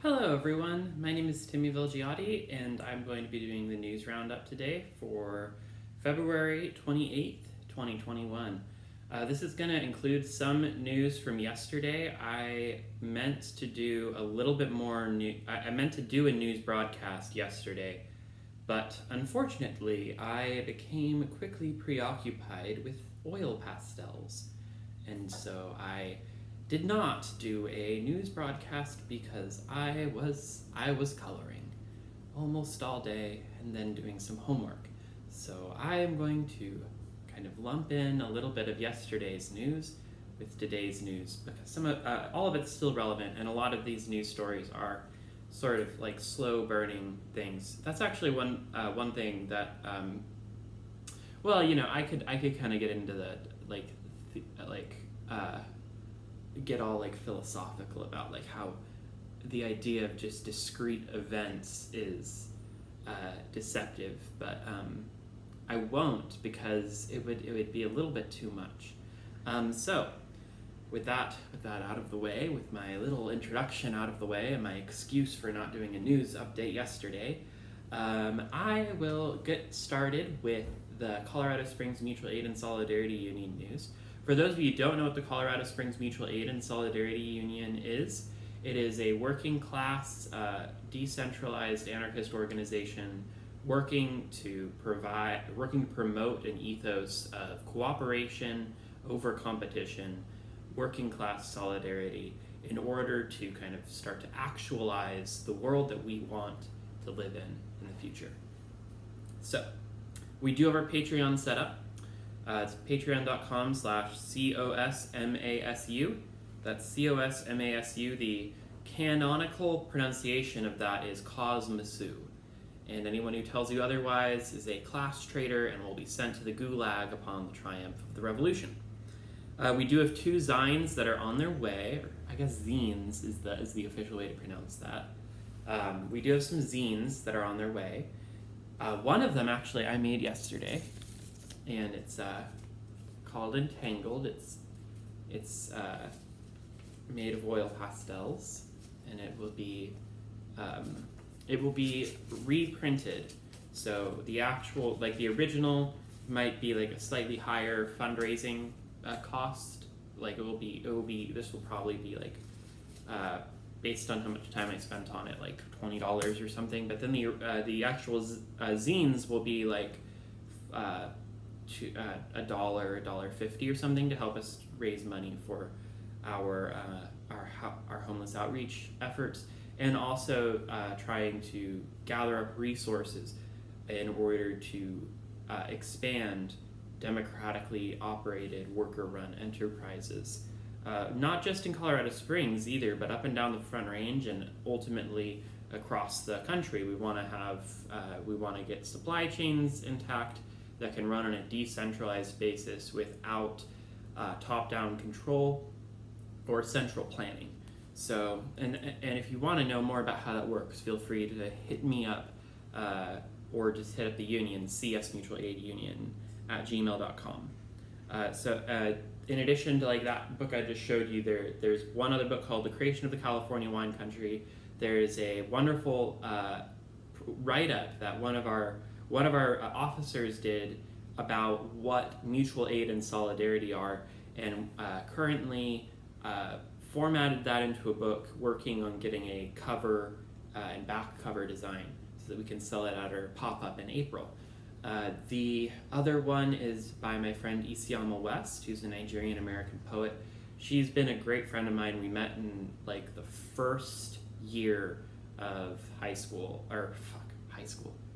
Hello everyone, my name is Timmy Vilgiotti and I'm going to be doing the news roundup today for February 28th, 2021. This is going to include some news from yesterday. I meant to do a little bit more I meant to do a news broadcast yesterday, but unfortunately I became quickly preoccupied with oil pastels. And so I did not do a news broadcast because I was coloring almost all day and then doing some homework. So I am going to kind of lump in a little bit of yesterday's news with today's news because all of it's still relevant, and a lot of these news stories are sort of like slow burning things. That's actually one thing that I could kind of get into the get all like philosophical about like how the idea of just discrete events is deceptive, but I won't because it would be a little bit too much. So with that out of the way, with my little introduction out of the way and my excuse for not doing a news update yesterday, I will get started with the Colorado Springs Mutual Aid and Solidarity Union news. For those of you who don't know what the Colorado Springs Mutual Aid and Solidarity Union is, it is a working class, decentralized anarchist organization working to promote an ethos of cooperation over competition, working class solidarity, in order to kind of start to actualize the world that we want to live in the future. So, we do have our Patreon set up. It's patreon.com/COSMASU. That's COSMASU. The canonical pronunciation of that is Cosmasu. And anyone who tells you otherwise is a class traitor and will be sent to the gulag upon the triumph of the revolution. We do have 2 zines that are on their way, or I guess zines is the official way to pronounce that. We do have some zines that are on their way. One of them actually I made yesterday, and it's called Entangled. It's made of oil pastels, and it will be reprinted. So the original might be like a slightly higher fundraising cost. Like this will probably be like based on how much time I spent on it, like $20 or something. But then the actual zines will be like $1.50 or something to help us raise money for our homeless outreach efforts, and also trying to gather up resources in order to expand democratically operated worker-run enterprises, not just in Colorado Springs either, but up and down the Front Range and ultimately across the country. We want to get supply chains intact that can run on a decentralized basis without top-down control or central planning. So, and if you want to know more about how that works, feel free to hit me up or just hit up the union, CS Mutual Aid Union at gmail.com. In addition to like that book I just showed you, there's one other book called The Creation of the California Wine Country. There's a wonderful write-up that one of our officers did about what mutual aid and solidarity are, and currently formatted that into a book, working on getting a cover and back cover design so that we can sell it at our pop-up in April. The other one is by my friend Isiama West, who's a Nigerian-American poet. She's been a great friend of mine. We met in like the first year of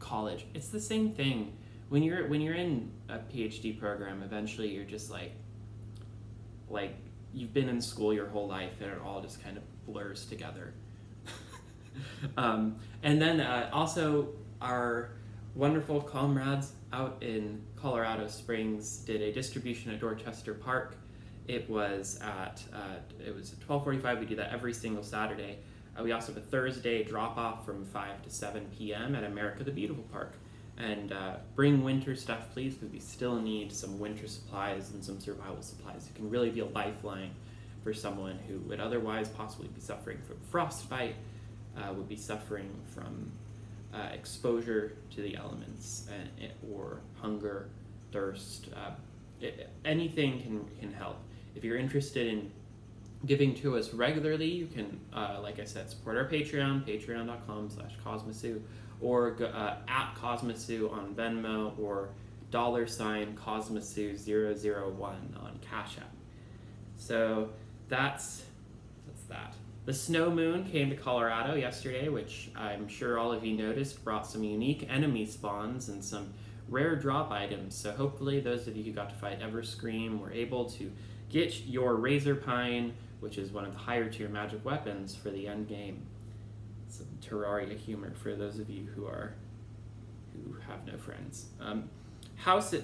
college. It's the same thing. When you're in a PhD program, eventually you're just like you've been in school your whole life, and it all just kind of blurs together. And then also our wonderful comrades out in Colorado Springs did a distribution at Dorchester Park. It was at 12:45. We do that every single Saturday. We also have a Thursday drop-off from 5 to 7 p.m. at America the Beautiful Park. And bring winter stuff, please, because we still need some winter supplies and some survival supplies. It can really be a lifeline for someone who would otherwise possibly be suffering from frostbite, would be suffering from exposure to the elements or hunger, thirst. Anything can help. If you're interested in giving to us regularly, you can, like I said, support our Patreon, patreon.com/Cosmosu, or go, at Cosmosu on Venmo, or $Cosmosu001 on Cash App. So that's that. The snow moon came to Colorado yesterday, which I'm sure all of you noticed brought some unique enemy spawns and some rare drop items. So hopefully those of you who got to fight Everscream were able to get your Razor Pine, which is one of the higher tier magic weapons, for the end game. Some Terraria humor for those of you who have no friends. The House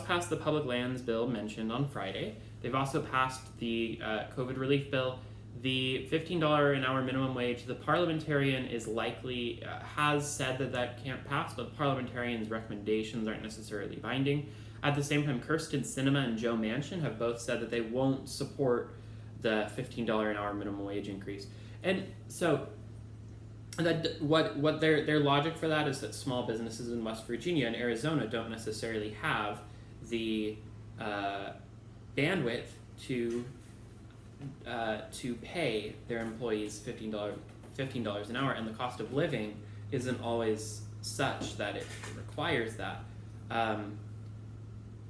passed the Public Lands Bill mentioned on Friday. They've also passed the COVID relief bill, the $15 an hour minimum wage. The parliamentarian is likely, has said that can't pass, but the parliamentarian's recommendations aren't necessarily binding. At the same time, Kyrsten Sinema and Joe Manchin have both said that they won't support the $15 an hour minimum wage increase. And so that what their logic for that is that small businesses in West Virginia and Arizona don't necessarily have the bandwidth to pay their employees $15 an hour, and the cost of living isn't always such that it requires that.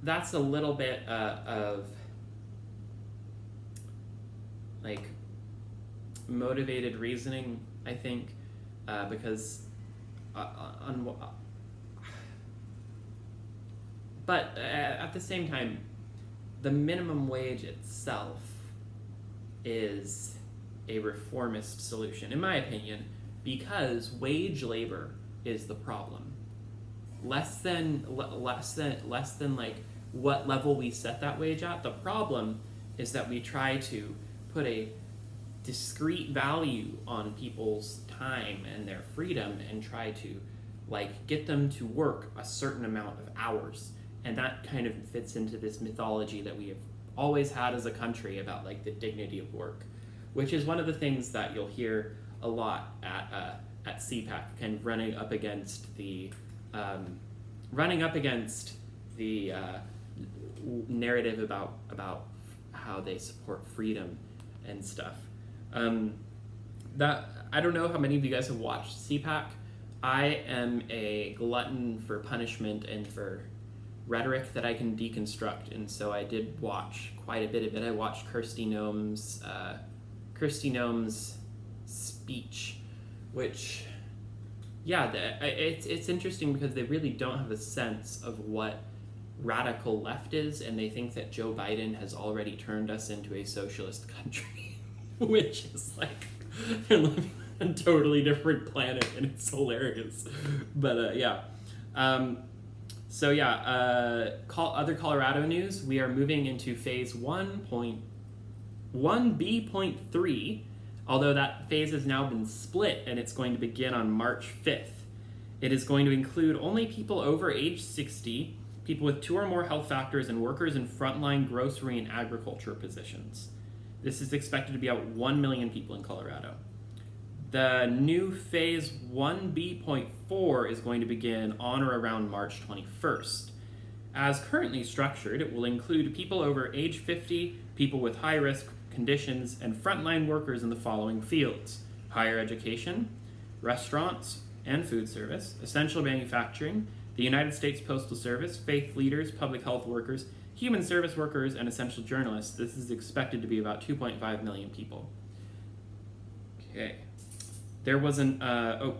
That's a little bit of like motivated reasoning, I think, because but at the same time, the minimum wage itself is a reformist solution, in my opinion, because wage labor is the problem. Less than like what level we set that wage at. The problem is that we try to put a discrete value on people's time and their freedom and try to like get them to work a certain amount of hours. And that kind of fits into this mythology that we have always had as a country about like the dignity of work, which is one of the things that you'll hear a lot at CPAC, kind of running up against the narrative about how they support freedom and stuff. That I don't know how many of you guys have watched CPAC. I am a glutton for punishment and for rhetoric that I can deconstruct, and so I did watch quite a bit of it. I watched Kirsty Noem's speech, which, yeah, it's interesting because they really don't have a sense of what radical left is, and they think that Joe Biden has already turned us into a socialist country, which is like they're living on a totally different planet, and it's hilarious. But yeah. Other Colorado news, we are moving into phase 1B.3, although that phase has now been split and it's going to begin on March 5th. It is going to include only people over age 60, people with 2 or more health factors, and workers in frontline grocery and agriculture positions. This is expected to be about 1 million people in Colorado. The new phase 1B.4 is going to begin on or around March 21st. As currently structured, it will include people over age 50, people with high-risk conditions, and frontline workers in the following fields: higher education, restaurants and food service, essential manufacturing, the United States Postal Service, faith leaders, public health workers, human service workers, and essential journalists. This is expected to be about 2.5 million people. Okay. There was another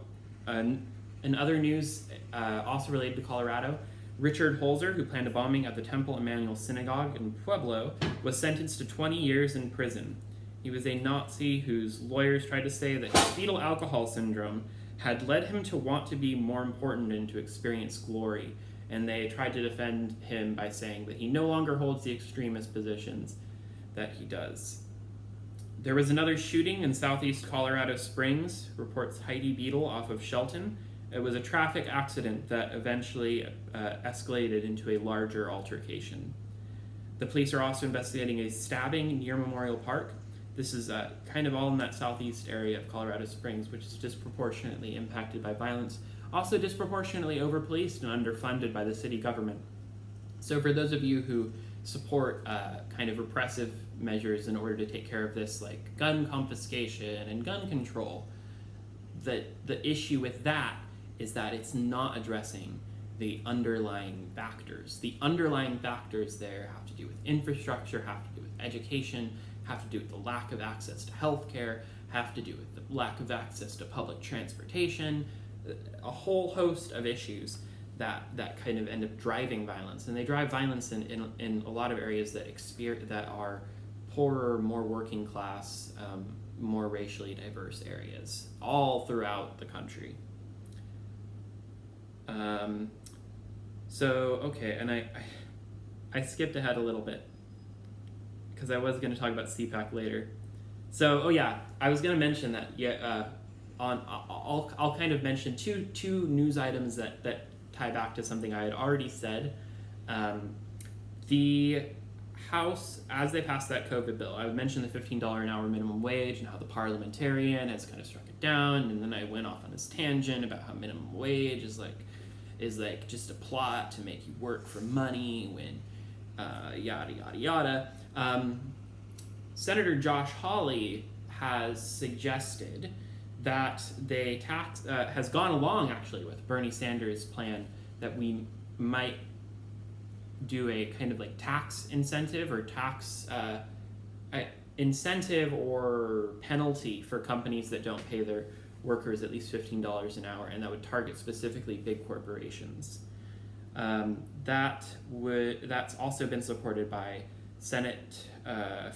news also related to Colorado. Richard Holzer, who planned a bombing at the Temple Emmanuel Synagogue in Pueblo, was sentenced to 20 years in prison. He was a Nazi whose lawyers tried to say that his fetal alcohol syndrome had led him to want to be more important and to experience glory, and they tried to defend him by saying that he no longer holds the extremist positions that he does. There was another shooting in southeast Colorado Springs, reports Heidi Beadle off of Shelton. It was a traffic accident that eventually escalated into a larger altercation. The police are also investigating a stabbing near Memorial Park. This is kind of all in that southeast area of Colorado Springs, which is disproportionately impacted by violence, also disproportionately overpoliced and underfunded by the city government. So for those of you who support kind of repressive measures in order to take care of this, like gun confiscation and gun control, the issue with that is that it's not addressing the underlying factors. The underlying factors there have to do with infrastructure, have to do with education, have to do with the lack of access to healthcare, have to do with the lack of access to public transportation, a whole host of issues that kind of end up driving violence. And they drive violence in a lot of areas that are poorer, more working class, more racially diverse areas, all throughout the country. Okay, and I skipped ahead a little bit because I was going to talk about CPAC later. So, I was going to mention that. I'll kind of mention two news items that tie back to something I had already said. The House, as they passed that COVID bill, I would mention the $15 an hour minimum wage and how the parliamentarian has kind of struck it down, and then I went off on this tangent about how minimum wage is like just a plot to make you work for money when yada yada yada. Senator Josh Hawley has suggested that they has gone along actually with Bernie Sanders' plan that we might do a kind of like tax incentive or tax incentive or penalty for companies that don't pay their workers at least $15 an hour, and that would target specifically big corporations. That's also been supported by Senate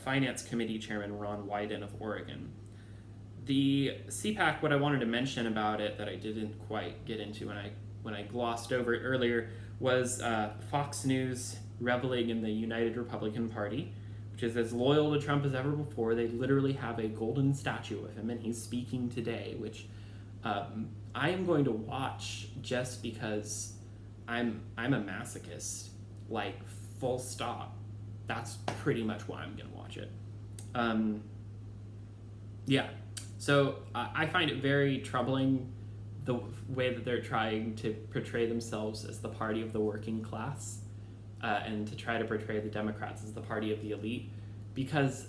Finance Committee Chairman Ron Wyden of Oregon. The CPAC, what I wanted to mention about it that I didn't quite get into when I glossed over it earlier was Fox News reveling in the United Republican Party, which is as loyal to Trump as ever before. They literally have a golden statue of him, and he's speaking today, which I am going to watch just because I'm a masochist, like full stop. That's pretty much why I'm going to watch it. So I find it very troubling the way that they're trying to portray themselves as the party of the working class and to try to portray the Democrats as the party of the elite, because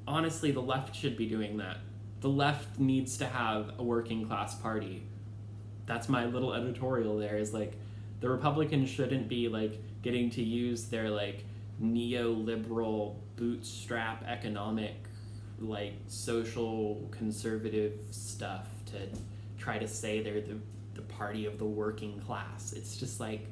honestly, the left should be doing that. The left needs to have a working class party. That's my little editorial there, is like the Republicans shouldn't be like getting to use their like neoliberal bootstrap economic like social conservative stuff to try to say they're the party of the working class. It's just like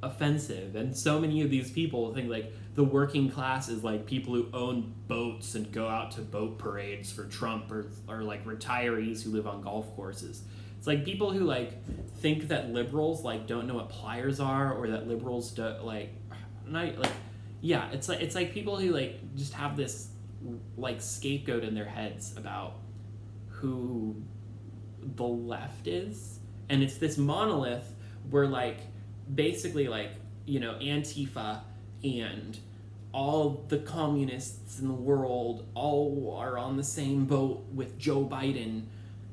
offensive, and so many of these people think like the working class is like people who own boats and go out to boat parades for Trump, or like retirees who live on golf courses. It's like people who like think that liberals like don't know what pliers are, or that liberals don't it's like people who like just have this like scapegoat in their heads about who the left is, and it's this monolith where like basically like, you know, Antifa and all the communists in the world all are on the same boat with Joe Biden,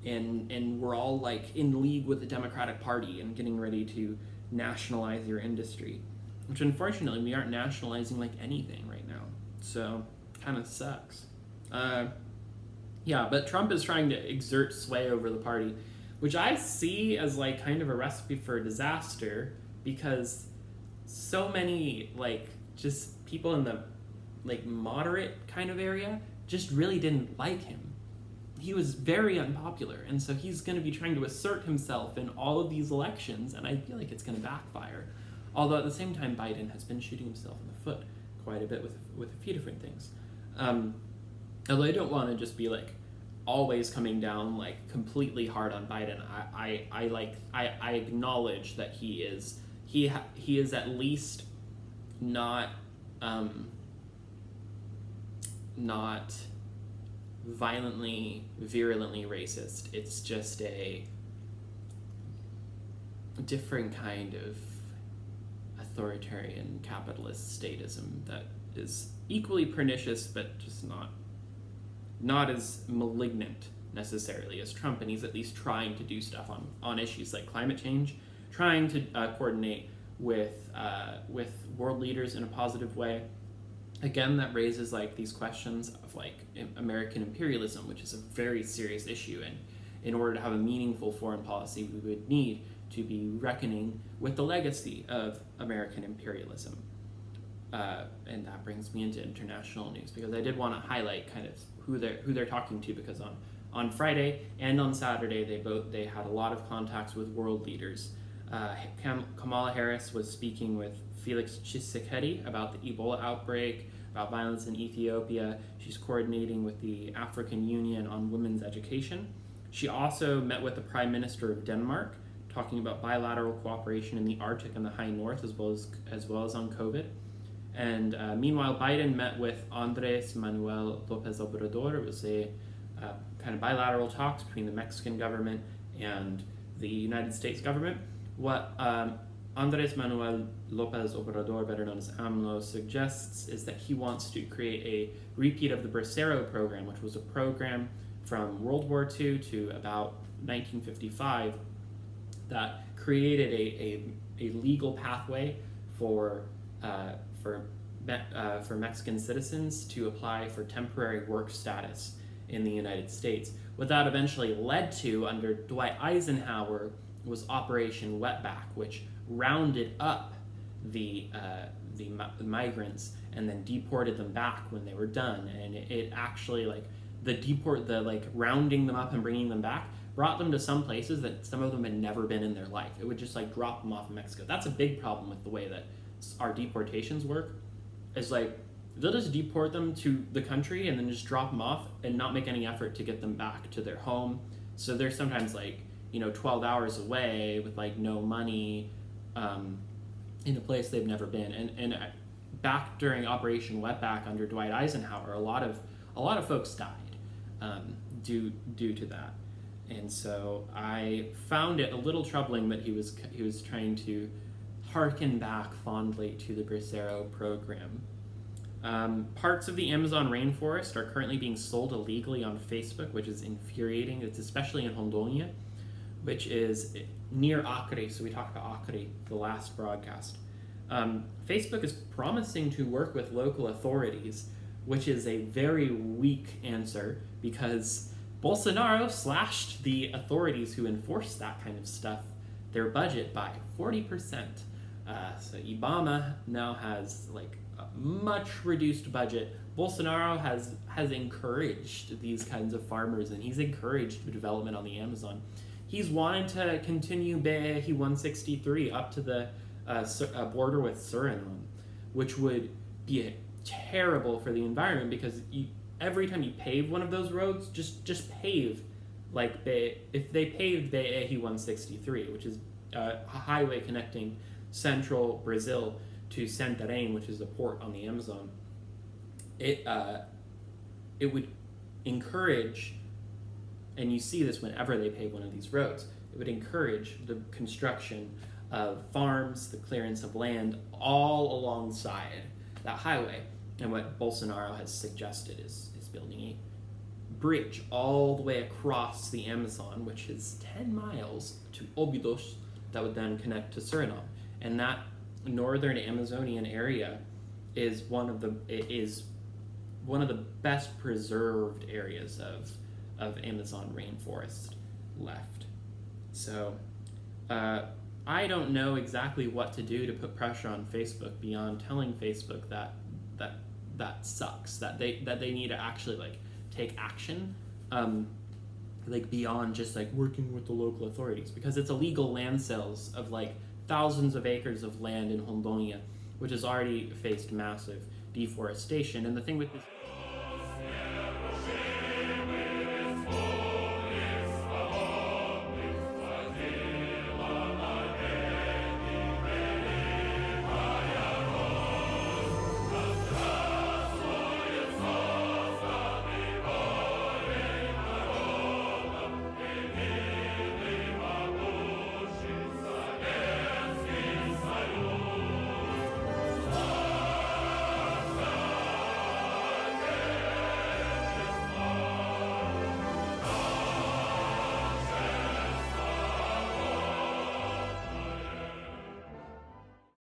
and we're all like in league with the Democratic Party and getting ready to nationalize your industry, which unfortunately we aren't nationalizing like anything right now, so kind of sucks. But Trump is trying to exert sway over the party, which I see as like kind of a recipe for disaster, because so many like just people in the like moderate kind of area just really didn't like him. He was very unpopular, and so he's going to be trying to assert himself in all of these elections, and I feel like it's going to backfire. Although at the same time, Biden has been shooting himself in the foot quite a bit with a few different things. Although I don't want to just be like always coming down like completely hard on Biden. I acknowledge that he is at least not violently, virulently racist. It's just a different kind of authoritarian capitalist statism that is equally pernicious, but just not not as malignant necessarily as Trump, and he's at least trying to do stuff on issues like climate change, trying to coordinate with world leaders in a positive way. Again, that raises like these questions of like American imperialism, which is a very serious issue, and in order to have a meaningful foreign policy, we would need to be reckoning with the legacy of American imperialism. And that brings me into international news, because I did want to highlight kind of who they're talking to, because on Friday and on Saturday they had a lot of contacts with world leaders. Kamala Harris was speaking with Felix Tshisekedi about the Ebola outbreak, about violence in Ethiopia. She's coordinating with the African Union on women's education. She also met with the Prime Minister of Denmark, talking about bilateral cooperation in the Arctic and the High North, as well as on COVID. And meanwhile, Biden met with Andrés Manuel López Obrador. It was a kind of bilateral talks between the Mexican government and the United States government. What Andrés Manuel López Obrador, better known as AMLO, suggests is that he wants to create a repeat of the Bracero program, which was a program from World War II to about 1955 that created a legal pathway for Mexican citizens to apply for temporary work status in the United States. What that eventually led to under Dwight Eisenhower was Operation Wetback, which rounded up the migrants and then deported them back when they were done. And it actually the rounding them up and bringing them back brought them to some places that some of them had never been in their life. It would just like drop them off in Mexico. That's a big problem with the way that our deportations work. Is like they'll just deport them to the country and then just drop them off and not make any effort to get them back to their home. So they're sometimes 12 hours away with like no money in a place they've never been. And back during Operation Wetback under Dwight Eisenhower, a lot of folks died due to that. And so I found it a little troubling that he was trying to harken back fondly to the Bracero program. Parts of the Amazon rainforest are currently being sold illegally on Facebook, which is infuriating. It's especially in Rondônia, which is near Acre. So we talked about Acre the last broadcast. Facebook is promising to work with local authorities, which is a very weak answer because Bolsonaro slashed the authorities who enforce that kind of stuff, their budget by 40%. So Ibama now has a much reduced budget. Bolsonaro has encouraged these kinds of farmers, and he's encouraged the development on the Amazon. He's wanted to continue BR 163 up to the border with Suriname, which would be terrible for the environment because every time you pave one of those roads, just pave if they paved BR 163, which is a highway connecting central Brazil to Santarém, which is a port on the Amazon, it would encourage, and you see this whenever they pave one of these roads, it would encourage the construction of farms, the clearance of land all alongside that highway. And what Bolsonaro has suggested is building a bridge all the way across the Amazon, which is 10 miles to Óbidos, that would then connect to Suriname. And that northern Amazonian area is one of the best preserved areas of Amazon rainforest left. So I don't know exactly what to do to put pressure on Facebook beyond telling Facebook that sucks, that they need to actually take action, beyond just working with the local authorities, because it's illegal land sales of thousands of acres of land in Rondônia, which has already faced massive deforestation. And the thing with this